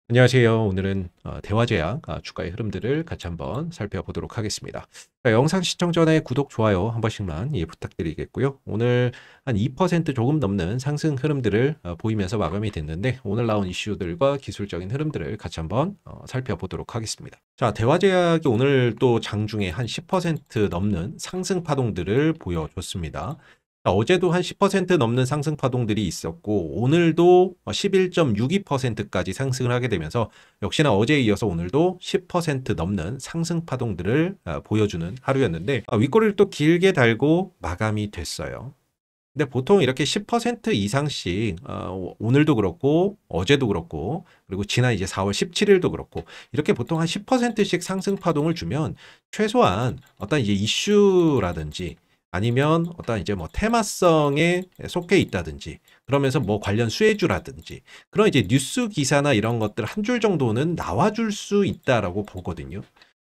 안녕하세요. 오늘은 대화제약 주가의 흐름들을 같이 한번 살펴보도록 하겠습니다. 자, 영상 시청 전에 구독, 좋아요 한 번씩만 부탁드리겠고요. 오늘 한 2% 조금 넘는 상승 흐름들을 보이면서 마감이 됐는데 오늘 나온 이슈들과 기술적인 흐름들을 같이 한번 살펴보도록 하겠습니다. 자, 대화제약이 오늘 또 장중에 한 10% 넘는 상승 파동들을 보여줬습니다. 어제도 한 10% 넘는 상승 파동들이 있었고 오늘도 11.62%까지 상승을 하게 되면서 역시나 어제에 이어서 오늘도 10% 넘는 상승 파동들을 보여주는 하루였는데 윗꼬리를 또 길게 달고 마감이 됐어요. 근데 보통 이렇게 10% 이상씩 오늘도 그렇고 어제도 그렇고 그리고 지난 이제 4월 17일도 그렇고 이렇게 보통 한 10%씩 상승 파동을 주면 최소한 어떤 이제 이슈라든지 아니면 어떤 이제 뭐 테마성에 속해 있다든지 그러면서 뭐 관련 수혜주라든지 그런 이제 뉴스 기사나 이런 것들 한 줄 정도는 나와줄 수 있다라고 보거든요.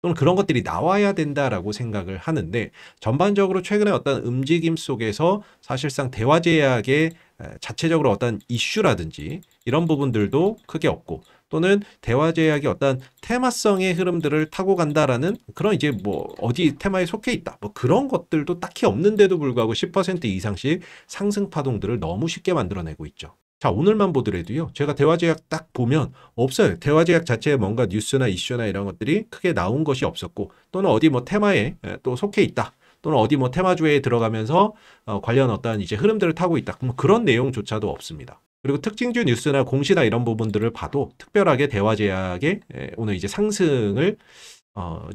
또는 그런 것들이 나와야 된다라고 생각을 하는데 전반적으로 최근에 어떤 움직임 속에서 사실상 대화제약의 자체적으로 어떤 이슈라든지 이런 부분들도 크게 없고 또는 대화제약이 어떤 테마성의 흐름들을 타고 간다라는 그런 이제 뭐 어디 테마에 속해 있다 뭐 그런 것들도 딱히 없는데도 불구하고 10% 이상씩 상승 파동들을 너무 쉽게 만들어내고 있죠. 자, 오늘만 보더라도요. 제가 대화제약 딱 보면 없어요. 대화제약 자체에 뭔가 뉴스나 이슈나 이런 것들이 크게 나온 것이 없었고 또는 어디 뭐 테마에 또 속해 있다. 또는 어디 뭐 테마주에 들어가면서 관련 어떤 이제 흐름들을 타고 있다. 뭐 그런 내용조차도 없습니다. 그리고 특징주 뉴스나 공시나 이런 부분들을 봐도 특별하게 대화제약의 오늘 이제 상승을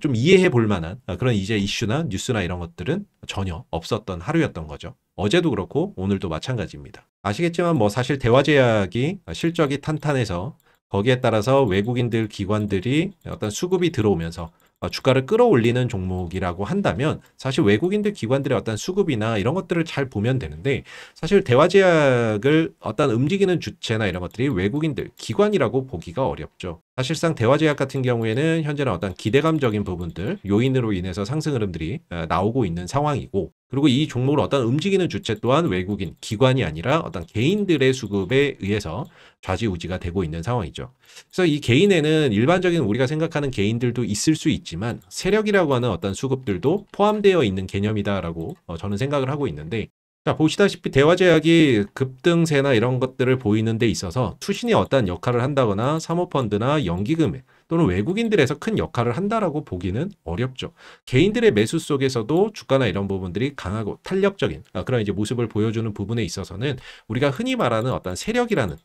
좀 이해해 볼 만한 그런 이제 이슈나 뉴스나 이런 것들은 전혀 없었던 하루였던 거죠. 어제도 그렇고 오늘도 마찬가지입니다. 아시겠지만 뭐 사실 대화제약이 실적이 탄탄해서 거기에 따라서 외국인들 기관들이 어떤 수급이 들어오면서 주가를 끌어올리는 종목이라고 한다면 사실 외국인들 기관들의 어떤 수급이나 이런 것들을 잘 보면 되는데 사실 대화제약을 어떤 움직이는 주체나 이런 것들이 외국인들 기관이라고 보기가 어렵죠. 사실상 대화제약 같은 경우에는 현재는 어떤 기대감적인 부분들 요인으로 인해서 상승 흐름들이 나오고 있는 상황이고 그리고 이 종목을 어떤 움직이는 주체 또한 외국인 기관이 아니라 어떤 개인들의 수급에 의해서 좌지우지가 되고 있는 상황이죠. 그래서 이 개인에는 일반적인 우리가 생각하는 개인들도 있을 수 있지만 세력이라고 하는 어떤 수급들도 포함되어 있는 개념이다라고 저는 생각을 하고 있는데 자, 보시다시피 대화제약이 급등세나 이런 것들을 보이는 데 있어서 투신이 어떤 역할을 한다거나 사모펀드나 연기금액 또는 외국인들에서 큰 역할을 한다라고 보기는 어렵죠. 개인들의 매수 속에서도 주가나 이런 부분들이 강하고 탄력적인 그런 이제 모습을 보여주는 부분에 있어서는 우리가 흔히 말하는 어떤 세력이라는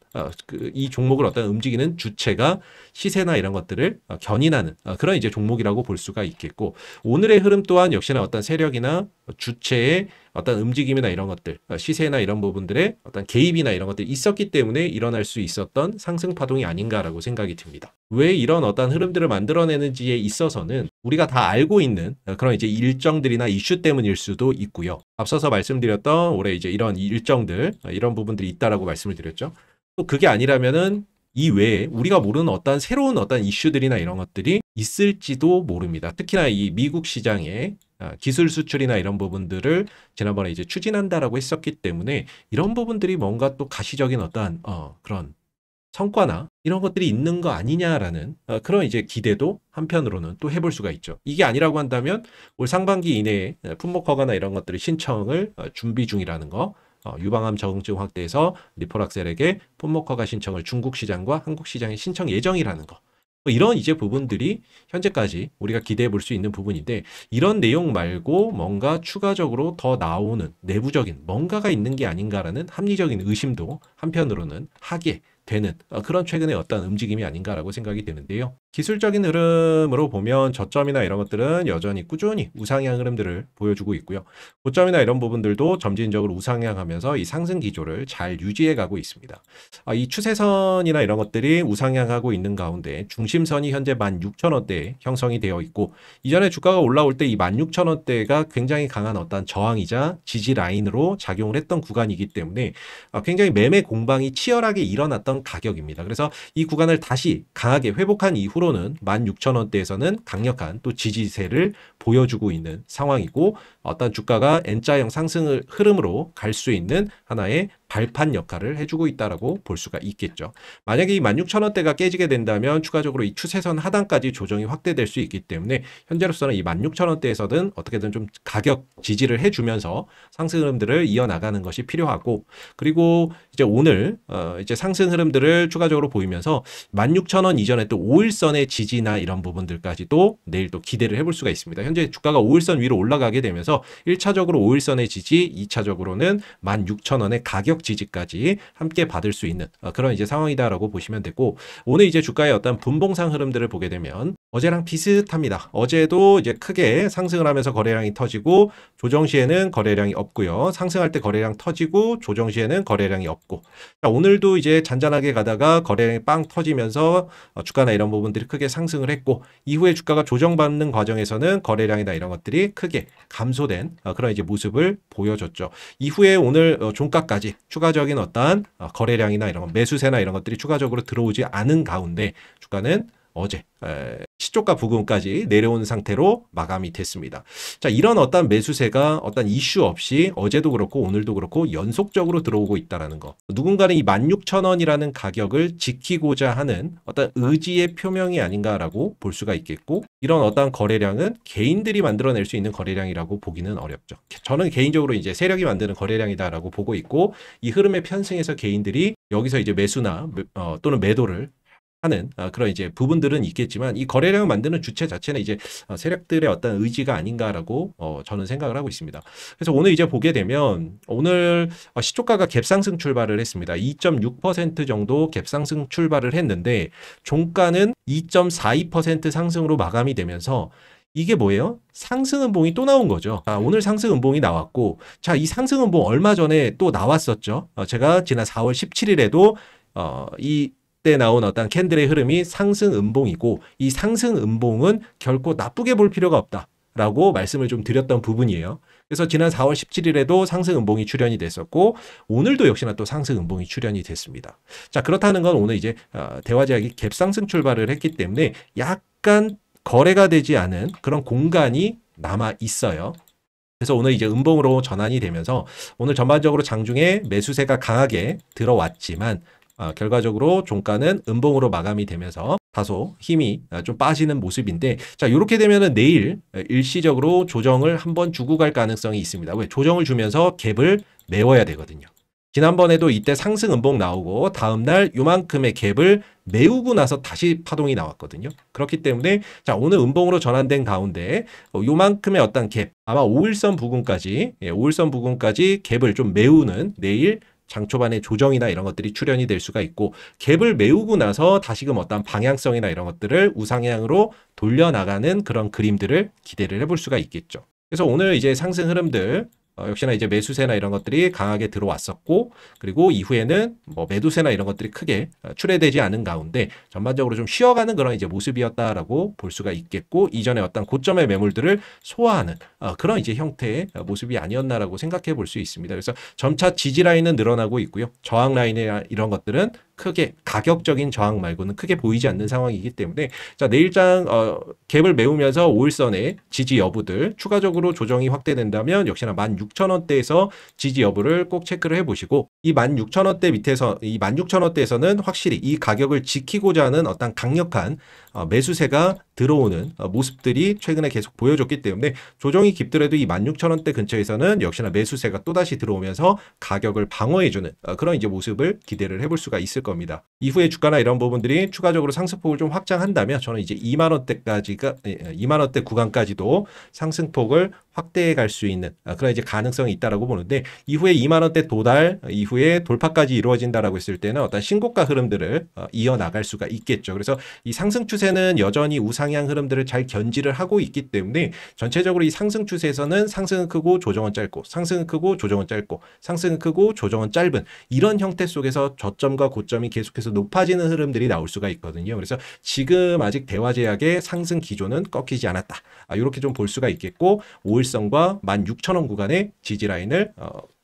이 종목을 어떤 움직이는 주체가 시세나 이런 것들을 견인하는 그런 이제 종목이라고 볼 수가 있겠고 오늘의 흐름 또한 역시나 어떤 세력이나 주체의 어떤 움직임이나 이런 것들, 시세나 이런 부분들의 어떤 개입이나 이런 것들이 있었기 때문에 일어날 수 있었던 상승 파동이 아닌가라고 생각이 듭니다. 왜 이런 어떤 흐름들을 만들어내는지에 있어서는 우리가 다 알고 있는 그런 이제 일정들이나 이슈 때문일 수도 있고요. 앞서서 말씀드렸던 올해 이제 이런 일정들, 이런 부분들이 있다라고 말씀을 드렸죠. 또 그게 아니라면은 이 외에 우리가 모르는 어떤 새로운 어떤 이슈들이나 이런 것들이 있을지도 모릅니다. 특히나 이 미국 시장에 기술 수출이나 이런 부분들을 지난번에 이제 추진한다라고 했었기 때문에 이런 부분들이 뭔가 또 가시적인 어떠한 그런 성과나 이런 것들이 있는 거 아니냐라는 그런 이제 기대도 한편으로는 또 해볼 수가 있죠. 이게 아니라고 한다면 올 상반기 이내에 품목 허가나 이런 것들을 신청을 준비 중이라는 거 유방암 적응증 확대에서 리포락셀에게 품목 허가 신청을 중국 시장과 한국 시장에 신청 예정이라는 거. 이런 이제 부분들이 현재까지 우리가 기대해 볼 수 있는 부분인데 이런 내용 말고 뭔가 추가적으로 더 나오는 내부적인 뭔가가 있는 게 아닌가라는 합리적인 의심도 한편으로는 하게 되는 그런 최근의 어떤 움직임이 아닌가라고 생각이 되는데요. 기술적인 흐름으로 보면 저점이나 이런 것들은 여전히 꾸준히 우상향 흐름들을 보여주고 있고요. 고점이나 이런 부분들도 점진적으로 우상향하면서 이 상승 기조를 잘 유지해 가고 있습니다. 이 추세선이나 이런 것들이 우상향하고 있는 가운데 중심선이 현재 16,000원대에 형성이 되어 있고 이전에 주가가 올라올 때 이 16,000원대가 굉장히 강한 어떤 저항이자 지지 라인으로 작용을 했던 구간이기 때문에 굉장히 매매 공방이 치열하게 일어났던 가격입니다. 그래서 이 구간을 다시 강하게 회복한 이후로는 16,000원대에서는 강력한 또 지지세를 보여주고 있는 상황이고 어떤 주가가 N자형 상승을 흐름으로 갈 수 있는 하나의 발판 역할을 해주고 있다라고 볼 수가 있겠죠. 만약에 이 16,000원대가 깨지게 된다면 추가적으로 이 추세선 하단까지 조정이 확대될 수 있기 때문에 현재로서는 이 16,000원대에서는 어떻게든 좀 가격 지지를 해주면서 상승 흐름들을 이어나가는 것이 필요하고, 그리고 이제 오늘 이제 상승 흐름들을 추가적으로 보이면서 16,000원 이전에 또 5일선의 지지나 이런 부분들까지도 내일 또 기대를 해볼 수가 있습니다. 현재 주가가 5일선 위로 올라가게 되면서 1차적으로 5일선의 지지, 2차적으로는 16,000원의 가격 지지까지 함께 받을 수 있는 그런 이제 상황이다라고 보시면 되고, 오늘 이제 주가의 어떤 분봉상 흐름들을 보게 되면 어제랑 비슷합니다. 어제도 이제 크게 상승을 하면서 거래량이 터지고 조정 시에는 거래량이 없고요. 상승할 때 거래량 터지고 조정 시에는 거래량이 없고, 자, 오늘도 이제 잔잔하게 가다가 거래량이 빵 터지면서 주가나 이런 부분들이 크게 상승을 했고, 이후에 주가가 조정받는 과정에서는 거래량이나 이런 것들이 크게 감소된 그런 이제 모습을 보여줬죠. 이후에 오늘 종가까지 추가적인 어떠한 거래량이나 이런 매수세나 이런 것들이 추가적으로 들어오지 않은 가운데 주가는 어제 시초가 부근까지 내려온 상태로 마감이 됐습니다. 자, 이런 어떤 매수세가 어떤 이슈 없이 어제도 그렇고 오늘도 그렇고 연속적으로 들어오고 있다는 거. 누군가는 이 16,000원이라는 가격을 지키고자 하는 어떤 의지의 표명이 아닌가라고 볼 수가 있겠고, 이런 어떤 거래량은 개인들이 만들어낼 수 있는 거래량이라고 보기는 어렵죠. 저는 개인적으로 이제 세력이 만드는 거래량이다라고 보고 있고, 이 흐름의 편승에서 개인들이 여기서 이제 매수나 또는 매도를 하는 그런 이제 부분들은 있겠지만, 이 거래량을 만드는 주체 자체는 이제 세력들의 어떤 의지가 아닌가라고 저는 생각을 하고 있습니다. 그래서 오늘 이제 보게 되면 오늘 시초가가 갭상승 출발을 했습니다. 2.6% 정도 갭상승 출발을 했는데 종가는 2.42% 상승으로 마감이 되면서 이게 뭐예요? 상승음봉이 또 나온 거죠. 오늘 상승음봉이 나왔고, 자, 이 상승음봉 얼마 전에 또 나왔었죠. 제가 지난 4월 17일에도 때 나온 어떤 캔들의 흐름이 상승 음봉이고, 이 상승 음봉은 결코 나쁘게 볼 필요가 없다라고 말씀을 좀 드렸던 부분이에요. 그래서 지난 4월 17일에도 상승 음봉이 출현이 됐었고, 오늘도 역시나 또 상승 음봉이 출현이 됐습니다. 자, 그렇다는 건 오늘 이제 대화제약이 갭상승 출발을 했기 때문에 약간 거래가 되지 않은 그런 공간이 남아 있어요. 그래서 오늘 이제 음봉으로 전환이 되면서 오늘 전반적으로 장중에 매수세가 강하게 들어왔지만 결과적으로 종가는 음봉으로 마감이 되면서 다소 힘이 좀 빠지는 모습인데, 자, 이렇게 되면은 내일 일시적으로 조정을 한번 주고 갈 가능성이 있습니다. 왜? 조정을 주면서 갭을 메워야 되거든요. 지난번에도 이때 상승 음봉 나오고 다음날 요만큼의 갭을 메우고 나서 다시 파동이 나왔거든요. 그렇기 때문에 자, 오늘 음봉으로 전환된 가운데 요만큼의 어떤 갭, 아마 5일선 부근까지 5일선 부근까지 갭을 좀 메우는 내일 장 초반에 조정이나 이런 것들이 출현이 될 수가 있고, 갭을 메우고 나서 다시금 어떤 방향성이나 이런 것들을 우상향으로 돌려나가는 그런 그림들을 기대를 해볼 수가 있겠죠. 그래서 오늘 이제 상승 흐름들 역시나 이제 매수세나 이런 것들이 강하게 들어왔었고, 그리고 이후에는 뭐 매도세나 이런 것들이 크게 출회되지 않은 가운데 전반적으로 좀 쉬어가는 그런 이제 모습이었다라고 볼 수가 있겠고, 이전에 어떤 고점의 매물들을 소화하는 그런 이제 형태의 모습이 아니었나라고 생각해 볼 수 있습니다. 그래서 점차 지지 라인은 늘어나고 있고요. 저항 라인이나 이런 것들은 크게 가격적인 저항 말고는 크게 보이지 않는 상황이기 때문에, 자, 내일장 갭을 메우면서 5일선의 지지 여부들 추가적으로 조정이 확대된다면 역시나 16,000원대에서 지지 여부를 꼭 체크를 해보시고, 이 16,000원대 밑에서 이 16,000원대에서는 확실히 이 가격을 지키고자 하는 어떤 강력한 매수세가 들어오는 모습들이 최근에 계속 보여줬기 때문에 조정이 깊더라도 이 16,000원대 근처에서는 역시나 매수세가 또다시 들어오면서 가격을 방어해주는 그런 이제 모습을 기대를 해볼 수가 있을 겁니다. 이후에 주가나 이런 부분들이 추가적으로 상승폭을 좀 확장한다면 저는 이제 2만원대 구간까지도 상승폭을 확대해 갈 수 있는 그런 이제 가능성이 있다라고 보는데, 이후에 2만원대 도달 이후에 돌파까지 이루어진다라고 했을 때는 어떤 신고가 흐름들을 이어나갈 수가 있겠죠. 그래서 이 상승 추세는 여전히 우상향 흐름들을 잘 견지를 하고 있기 때문에 전체적으로 이 상승 추세에서는 상승은 크고 조정은 짧고, 상승은 크고 조정은 짧고, 상승은 크고 조정은 짧은 이런 형태 속에서 저점과 고점이 계속해서 높아지는 흐름들이 나올 수가 있거든요. 그래서 지금 아직 대화제약의 상승 기조는 꺾이지 않았다. 이렇게 좀 볼 수가 있겠고, 5일선과 16,000원 구간의 지지라인을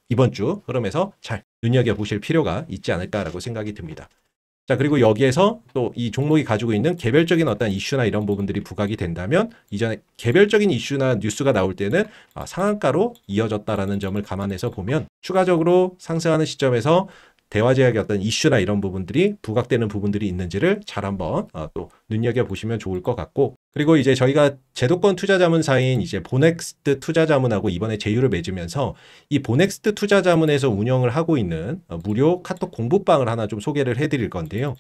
이번 주 흐름에서 잘 눈여겨보실 필요가 있지 않을까라고 생각이 듭니다. 자, 그리고 여기에서 또 이 종목이 가지고 있는 개별적인 어떤 이슈나 이런 부분들이 부각이 된다면, 이전에 개별적인 이슈나 뉴스가 나올 때는 상한가로 이어졌다라는 점을 감안해서 보면 추가적으로 상승하는 시점에서 대화제약의 어떤 이슈나 이런 부분들이 부각되는 부분들이 있는지를 잘 한번 또 눈여겨보시면 좋을 것 같고, 그리고 이제 저희가 제도권 투자자문사인 이제 보넥스트 투자자문하고 이번에 제휴를 맺으면서 이 보넥스트 투자자문에서 운영을 하고 있는 무료 카톡 공부방을 하나 좀 소개를 해드릴 건데요.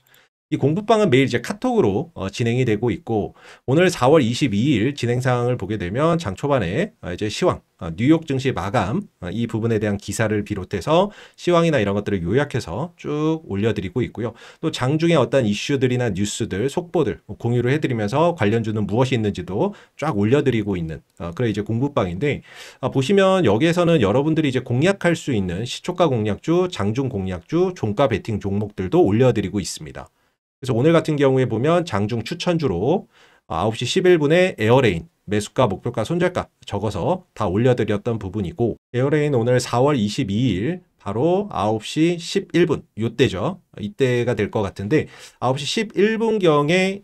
이 공부방은 매일 이제 카톡으로 진행이 되고 있고, 오늘 4월 22일 진행 사항을 보게 되면 장 초반에 이제 시황, 뉴욕 증시 마감, 이 부분에 대한 기사를 비롯해서 시황이나 이런 것들을 요약해서 쭉 올려드리고 있고요. 또 장중에 어떤 이슈들이나 뉴스들, 속보들 공유를 해드리면서 관련주는 무엇이 있는지도 쫙 올려드리고 있는 그런 이제 공부방인데, 보시면 여기에서는 여러분들이 이제 공략할 수 있는 시초가 공략주, 장중 공략주, 종가 베팅 종목들도 올려드리고 있습니다. 그래서 오늘 같은 경우에 보면 장중 추천주로 9시 11분에 에어레인 매수가, 목표가, 손절가 적어서 다 올려드렸던 부분이고, 에어레인 오늘 4월 22일 바로 9시 11분 요때죠. 이때가 될 것 같은데 9시 11분경에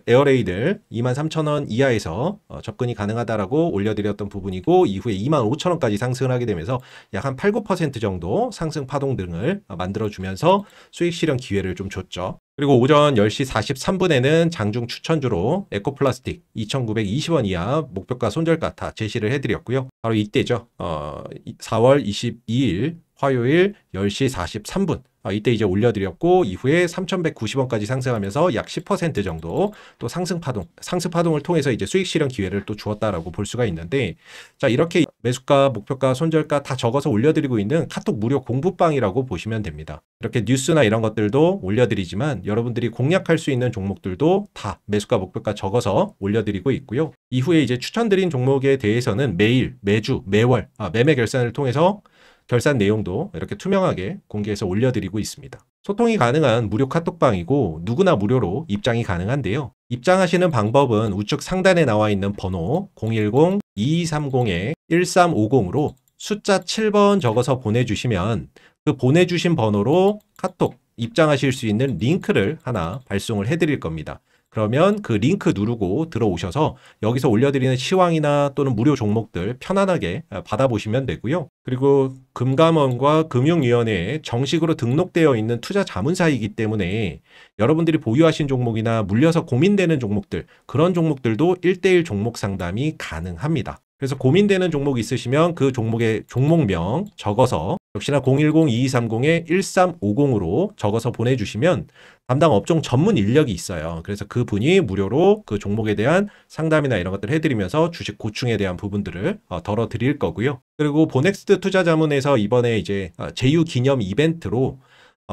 에어레인을 23,000원 이하에서 접근이 가능하다라고 올려드렸던 부분이고, 이후에 25,000원까지 상승을 하게 되면서 약 한 8, 9% 정도 상승 파동 등을 만들어주면서 수익 실현 기회를 좀 줬죠. 그리고 오전 10시 43분에는 장중 추천주로 에코플라스틱 2,920원 이하 목표가, 손절가 다 제시를 해드렸고요. 바로 이때죠. 4월 22일 화요일 10시 43분 이때 이제 올려드렸고, 이후에 3,190원까지 상승하면서 약 10% 정도 또 상승 파동을 통해서 이제 수익 실현 기회를 또 주었다라고 볼 수가 있는데, 자, 이렇게 매수가, 목표가, 손절가 다 적어서 올려드리고 있는 카톡 무료 공부방이라고 보시면 됩니다. 이렇게 뉴스나 이런 것들도 올려드리지만 여러분들이 공략할 수 있는 종목들도 다 매수가, 목표가 적어서 올려드리고 있고요. 이후에 이제 추천드린 종목에 대해서는 매일, 매주, 매월 매매 결산을 통해서 결산 내용도 이렇게 투명하게 공개해서 올려드리고 있습니다. 소통이 가능한 무료 카톡방이고 누구나 무료로 입장이 가능한데요. 입장하시는 방법은 우측 상단에 나와 있는 번호 010-2230-1350으로 숫자 7번 적어서 보내주시면 그 보내주신 번호로 카톡 입장하실 수 있는 링크를 하나 발송을 해드릴 겁니다. 그러면 그 링크 누르고 들어오셔서 여기서 올려드리는 시황이나 또는 무료 종목들 편안하게 받아보시면 되고요. 그리고 금감원과 금융위원회에 정식으로 등록되어 있는 투자 자문사이기 때문에 여러분들이 보유하신 종목이나 물려서 고민되는 종목들, 그런 종목들도 1:1 종목 상담이 가능합니다. 그래서 고민되는 종목 있으시면 그 종목의 종목명 적어서 역시나 010-2230-1350으로 적어서 보내주시면 담당 업종 전문 인력이 있어요. 그래서 그 분이 무료로 그 종목에 대한 상담이나 이런 것들을 해드리면서 주식 고충에 대한 부분들을 덜어드릴 거고요. 그리고 보넥스트 투자자문에서 이번에 이제 제휴 기념 이벤트로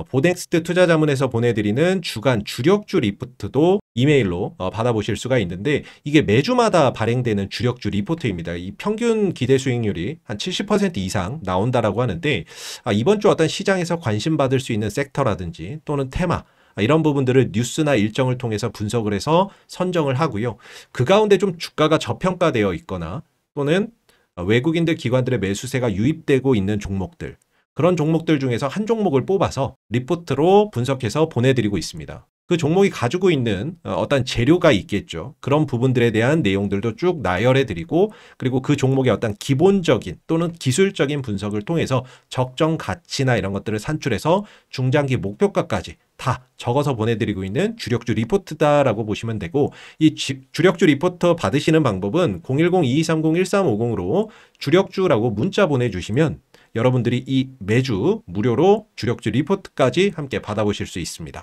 보넥스트 투자자문에서 보내드리는 주간 주력주 리포트도 이메일로 받아보실 수가 있는데, 이게 매주마다 발행되는 주력주 리포트입니다. 이 평균 기대 수익률이 한 70% 이상 나온다라고 하는데, 이번 주 어떤 시장에서 관심 받을 수 있는 섹터라든지 또는 테마, 이런 부분들을 뉴스나 일정을 통해서 분석을 해서 선정을 하고요. 그 가운데 좀 주가가 저평가되어 있거나 또는 외국인들 기관들의 매수세가 유입되고 있는 종목들, 그런 종목들 중에서 한 종목을 뽑아서 리포트로 분석해서 보내드리고 있습니다. 그 종목이 가지고 있는 어떤 재료가 있겠죠. 그런 부분들에 대한 내용들도 쭉 나열해드리고, 그리고 그 종목의 어떤 기본적인 또는 기술적인 분석을 통해서 적정 가치나 이런 것들을 산출해서 중장기 목표가까지 다 적어서 보내드리고 있는 주력주 리포트다라고 보시면 되고, 이 주력주 리포트 받으시는 방법은 010-2230-1350으로 주력주라고 문자 보내주시면 여러분들이 이 매주 무료로 주력주 리포트까지 함께 받아보실 수 있습니다.